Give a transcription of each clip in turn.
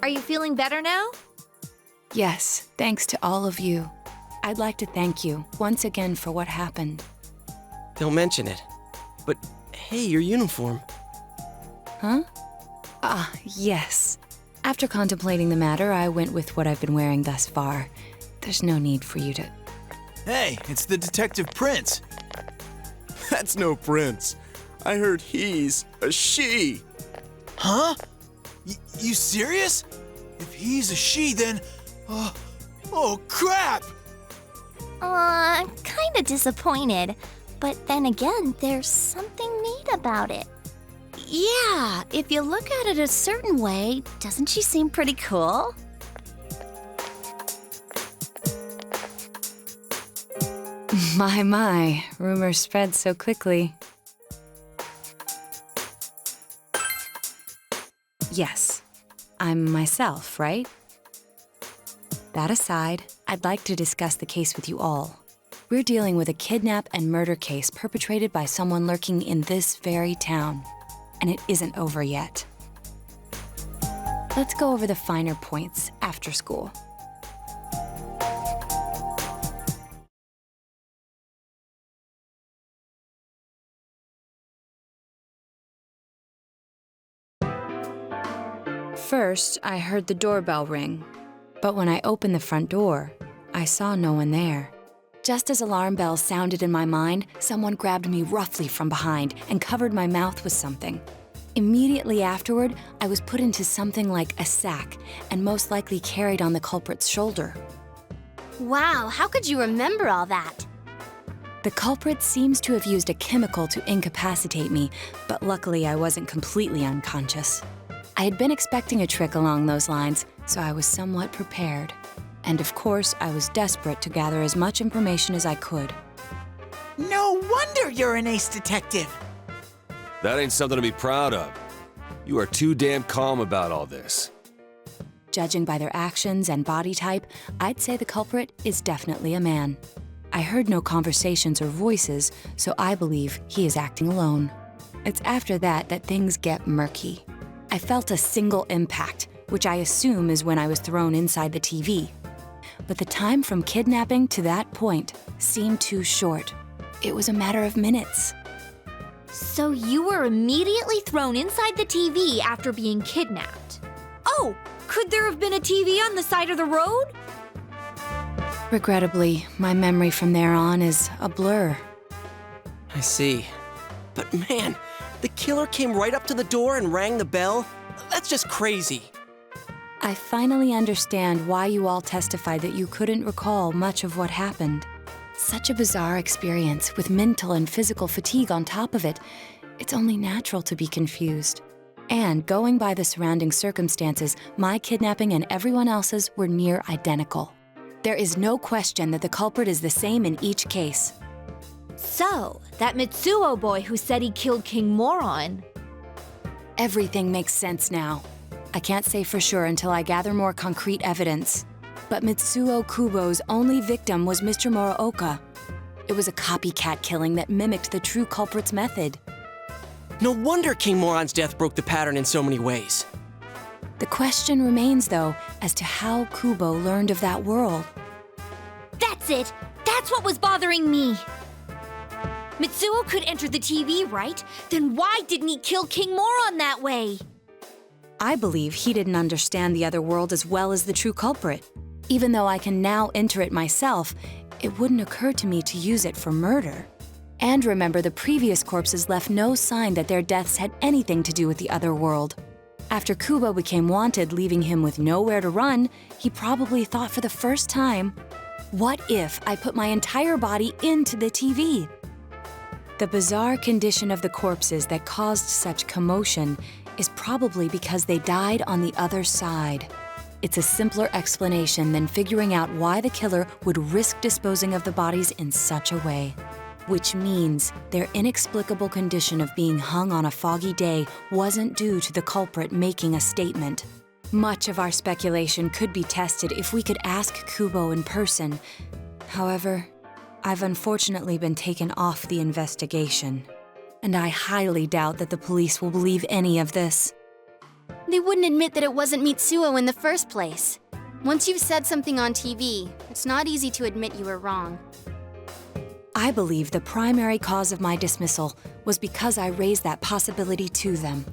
Are you feeling better now? Yes, thanks to all of you. I'd like to thank you once again for what happened. Don't mention it. But hey, your uniform. Huh? Yes. After contemplating the matter, I went with what I've been wearing thus far. There's no need for you to... Hey, it's the Detective Prince. That's no prince. I heard he's a she. Huh? You serious? If he's a she, then... oh, crap! Kinda disappointed. But then again, there's something neat about it. Yeah, if you look at it a certain way, doesn't she seem pretty cool? My, rumors spread so quickly. Yes, I'm myself, right? That aside, I'd like to discuss the case with you all. We're dealing with a kidnap and murder case perpetrated by someone lurking in this very town. And it isn't over yet. Let's go over the finer points after school. First, I heard the doorbell ring. But when I opened the front door, I saw no one there. Just as alarm bells sounded in my mind, someone grabbed me roughly from behind and covered my mouth with something. Immediately afterward, I was put into something like a sack and most likely carried on the culprit's shoulder. Wow, how could you remember all that? The culprit seems to have used a chemical to incapacitate me, but luckily I wasn't completely unconscious. I had been expecting a trick along those lines, so I was somewhat prepared. And of course, I was desperate to gather as much information as I could. No wonder you're an ace detective! That ain't something to be proud of. You are too damn calm about all this. Judging by their actions and body type, I'd say the culprit is definitely a man. I heard no conversations or voices, so I believe he is acting alone. It's after that that things get murky. I felt a single impact, which I assume is when I was thrown inside the TV. But the time from kidnapping to that point seemed too short. It was a matter of minutes. So you were immediately thrown inside the TV after being kidnapped. Oh, could there have been a TV on the side of the road? Regrettably, my memory from there on is a blur. I see. But man, the killer came right up to the door and rang the bell? That's just crazy. I finally understand why you all testified that you couldn't recall much of what happened. Such a bizarre experience with mental and physical fatigue on top of it. It's only natural to be confused. And going by the surrounding circumstances, my kidnapping and everyone else's were near identical. There is no question that the culprit is the same in each case. So, that Mitsuo boy who said he killed King Moron. Everything makes sense now. I can't say for sure until I gather more concrete evidence. But Mitsuo Kubo's only victim was Mr. Muraoka. It was a copycat killing that mimicked the true culprit's method. No wonder King Moron's death broke the pattern in so many ways. The question remains, though, as to how Kubo learned of that world. That's it! That's what was bothering me! Mitsuo could enter the TV, right? Then why didn't he kill King Moron that way? I believe he didn't understand the other world as well as the true culprit. Even though I can now enter it myself, it wouldn't occur to me to use it for murder. And remember, the previous corpses left no sign that their deaths had anything to do with the other world. After Kubo became wanted, leaving him with nowhere to run, he probably thought for the first time, what if I put my entire body into the TV? The bizarre condition of the corpses that caused such commotion is probably because they died on the other side. It's a simpler explanation than figuring out why the killer would risk disposing of the bodies in such a way. Which means their inexplicable condition of being hung on a foggy day wasn't due to the culprit making a statement. Much of our speculation could be tested if we could ask Kubo in person. However, I've unfortunately been taken off the investigation. And I highly doubt that the police will believe any of this. They wouldn't admit that it wasn't Mitsuo in the first place. Once you've said something on TV, it's not easy to admit you were wrong. I believe the primary cause of my dismissal was because I raised that possibility to them.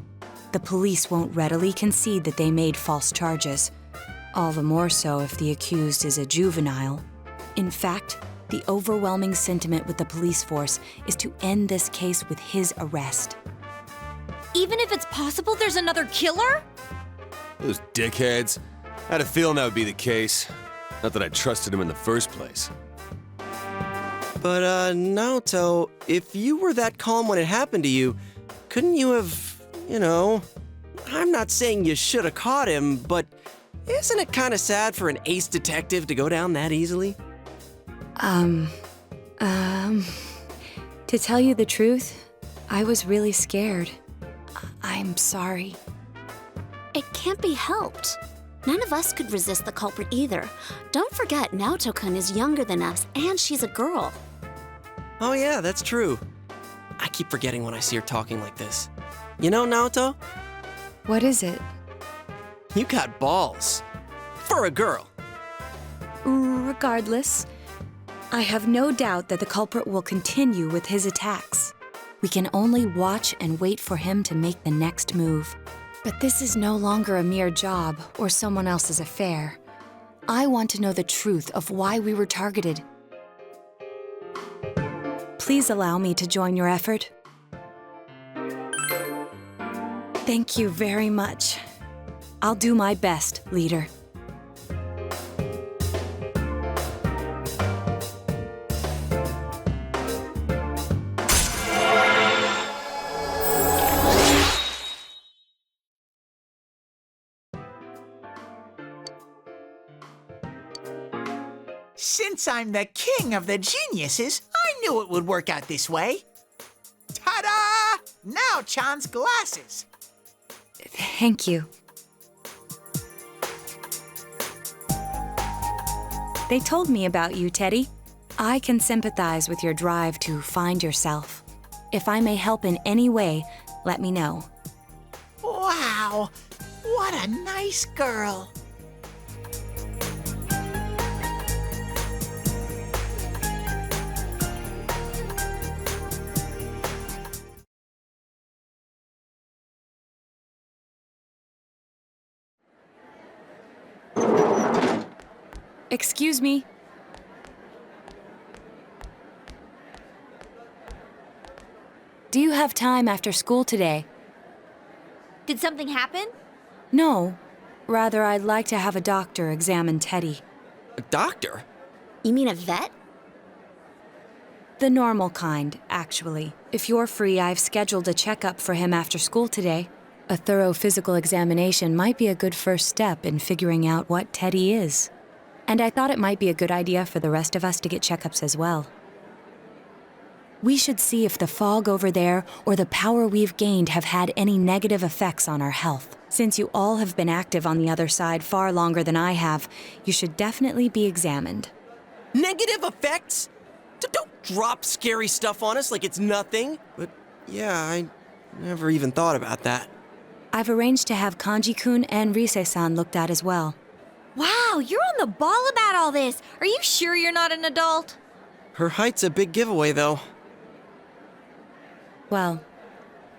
The police won't readily concede that they made false charges. All the more so if the accused is a juvenile. In fact, the overwhelming sentiment with the police force is to end this case with his arrest. Even if it's possible there's another killer? Those dickheads. I had a feeling that would be the case. Not that I trusted him in the first place. But, Naoto, if you were that calm when it happened to you, couldn't you have, I'm not saying you should have caught him, but isn't it kind of sad for an ace detective to go down that easily? To tell you the truth, I was really scared. I'm sorry. It can't be helped. None of us could resist the culprit either. Don't forget, Naoto-kun is younger than us, and she's a girl. Oh yeah, that's true. I keep forgetting when I see her talking like this. You know, Naoto, What is it? you got balls. For a girl. Regardless, I have no doubt that the culprit will continue with his attacks. We can only watch and wait for him to make the next move. But this is no longer a mere job or someone else's affair. I want to know the truth of why we were targeted. Please allow me to join your effort. Thank you very much. I'll do my best, leader. Since I'm the king of the geniuses, I knew it would work out this way. Ta-da! Now Chan's glasses. Thank you. They told me about you, Teddie. I can sympathize with your drive to find yourself. If I may help in any way, let me know. Wow, what a nice girl. Excuse me. Do you have time after school today? Did something happen? No. Rather, I'd like to have a doctor examine Teddie. A doctor? You mean a vet? The normal kind, actually. If you're free, I've scheduled a checkup for him after school today. A thorough physical examination might be a good first step in figuring out what Teddie is. And I thought it might be a good idea for the rest of us to get checkups as well. We should see if the fog over there or the power we've gained have had any negative effects on our health. Since you all have been active on the other side far longer than I have, you should definitely be examined. Negative effects? Don't drop scary stuff on us like it's nothing. But yeah, I never even thought about that. I've arranged to have Kanji-kun and Rise-san looked at as well. Wow, you're on the ball about all this. Are you sure you're not an adult? Her height's a big giveaway, though. Well,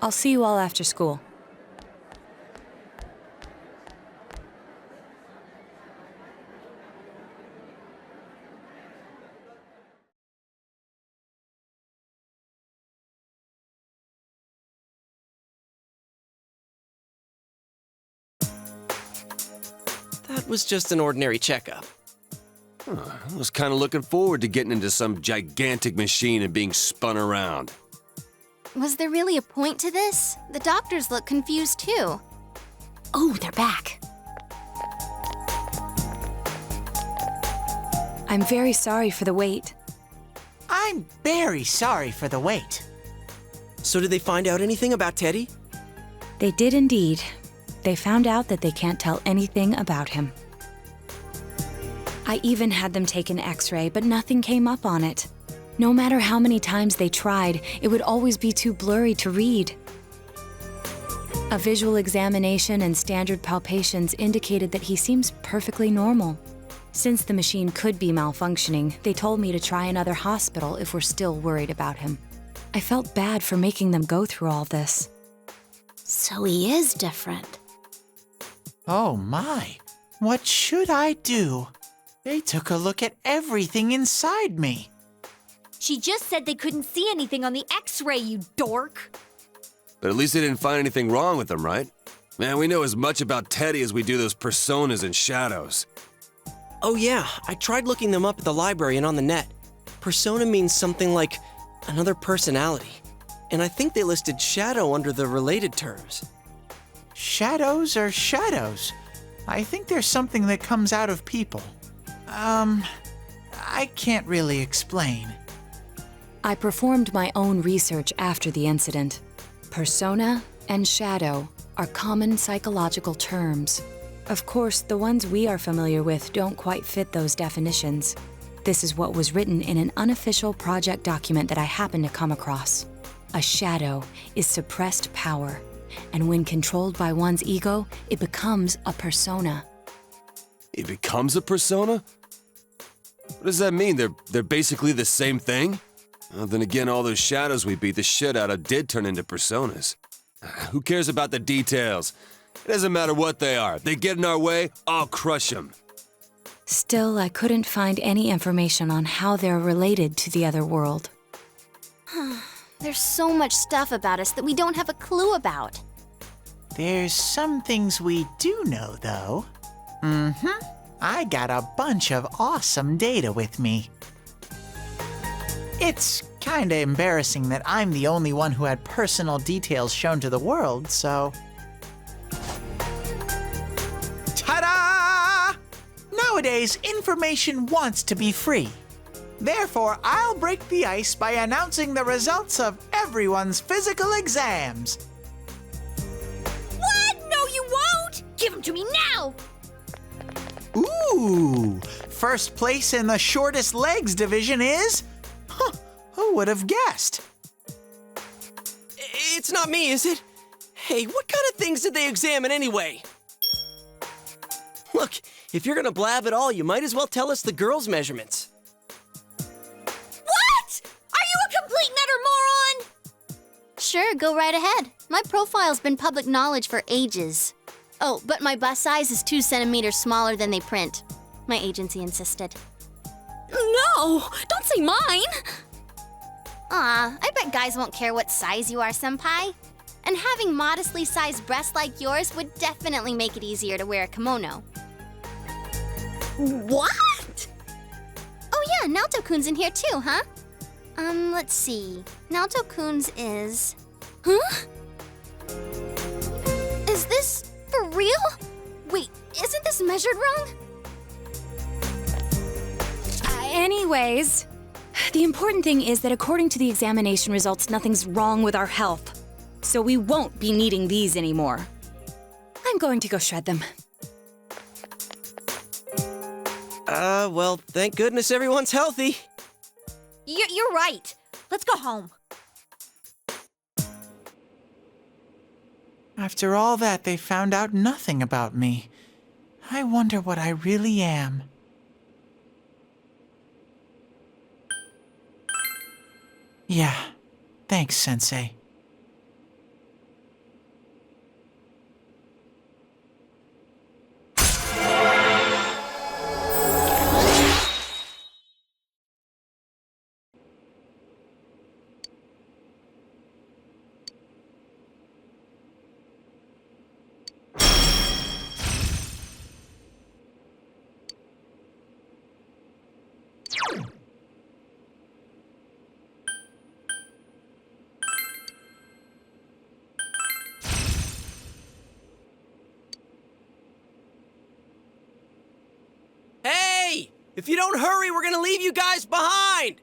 I'll see you all after school. That was just an ordinary checkup. I was kind of looking forward to getting into some gigantic machine and being spun around. Was there really a point to this? The doctors look confused too. Oh, they're back. I'm very sorry for the wait. I'm very sorry for the wait. So did they find out anything about Teddie? They did indeed. They found out that they can't tell anything about him. I even had them take an X-ray, but nothing came up on it. No matter how many times they tried, it would always be too blurry to read. A visual examination and standard palpations indicated that he seems perfectly normal. Since the machine could be malfunctioning, they told me to try another hospital if we're still worried about him. I felt bad for making them go through all this. So he is different. Oh my, what should I do? They took a look at everything inside me. She just said they couldn't see anything on the X-ray, you dork. But at least they didn't find anything wrong with him, right? Man, we know as much about Teddie as we do those personas and shadows. Oh yeah, I tried looking them up at the library and on the net. Persona means something like another personality. And I think they listed shadow under the related terms. Shadows are shadows. I think there's something that comes out of people. I can't really explain. I performed my own research after the incident. Persona and shadow are common psychological terms. Of course, the ones we are familiar with don't quite fit those definitions. This is what was written in an unofficial project document that I happened to come across. A shadow is suppressed power, and when controlled by one's ego, it becomes a persona. He becomes a persona? What does that mean? They're basically the same thing? Well, then again, all those shadows we beat the shit out of did turn into personas. Who cares about the details? It doesn't matter what they are. They get in our way, I'll crush them. Still, I couldn't find any information on how they're related to the other world. There's so much stuff about us that we don't have a clue about. There's some things we do know, though. I got a bunch of awesome data with me. It's kinda embarrassing that I'm the only one who had personal details shown to the world, so... Ta-da! Nowadays, information wants to be free. Therefore, I'll break the ice by announcing the results of everyone's physical exams. What? No, you won't! Give them to me now! Ooh! First place in the shortest legs division is... Huh, who would have guessed? It's not me, is it? Hey, what kind of things did they examine anyway? Look, if you're gonna blab at all, you might as well tell us the girls' measurements. What? Are you a complete and utter moron? Sure, go right ahead. My profile's been public knowledge for ages. Oh, but my bust size is 2 centimeters smaller than they print. My agency insisted. No! Don't say mine! Aw, I bet guys won't care what size you are, senpai. And having modestly sized breasts like yours would definitely make it easier to wear a kimono. What? Oh yeah, Naoto-kun's in here too, huh? Let's see. Naoto-kun's is... Huh? Is this for real? Wait, isn't this measured wrong? Anyways, the important thing is that according to the examination results, nothing's wrong with our health. So we won't be needing these anymore. I'm going to go shred them. Well, thank goodness everyone's healthy. You're right. Let's go home. After all that, they found out nothing about me. I wonder what I really am. Yeah, thanks, Sensei. Hey! If you don't hurry, we're gonna leave you guys behind!